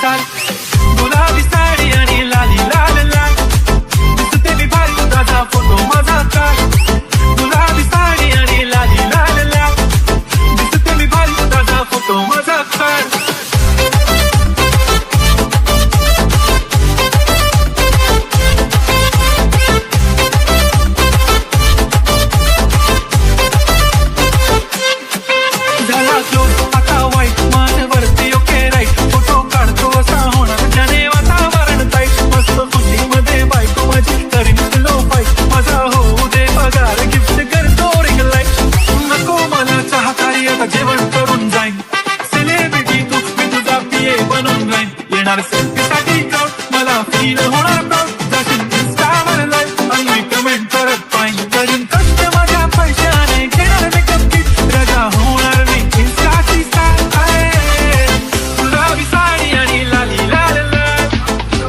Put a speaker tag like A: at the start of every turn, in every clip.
A: चाल. गुलाबी साडी आणि लाली लाल लाल दिसते मी भारी तुझा फोटो माझा काढ. गुलाबी साडी आणि लाली लाल लाल दिसते मी भारी तुझा फोटो माझा काढ. झाला क्लोज आता वाईट मान वरती ओके राईट फोटो काढतो असा होणार ज्याने वातावरण ताईट. मस्त खुशीमध्ये बायको माझी करीन स्लो फाईट. माझा होऊ दे पगार गिफ्ट करतो रिंग लाईट. नको मला चाहतारी आता जेवण करून जाईन. सेलिब्रिटी तू मी तुझा पिये बनून राहीन. येणार सेल्फीसाठी क्राऊड मला फील होणार प्राऊड. जाशील इंस्टावर लाईव्ह आणि मी कमेंट करत पाहिन. करीन कष्ट माझ्या पैशाने घेणार मेकअप किट. राजा होणार मी इंस्टाची स्टार आहे. गुलाबी साडी आणि लाली लाल लाल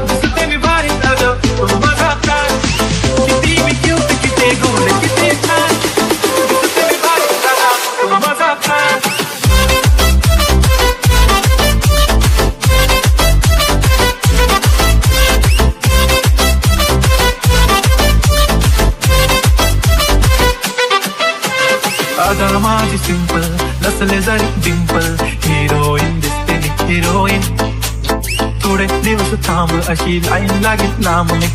A: दिसते मी भारी तुझा फोटो माझा काढ. किती मी क्यूट किती गोड किती छान दिसते मी भारी तुझा फोटो माझा काढ. अगं माझी सिंपल नसले जरी डिंपल हिरोईन दिसते मी हिरोईन. थोडे दिवस थांब अशी लाईन लागेल लांब. मी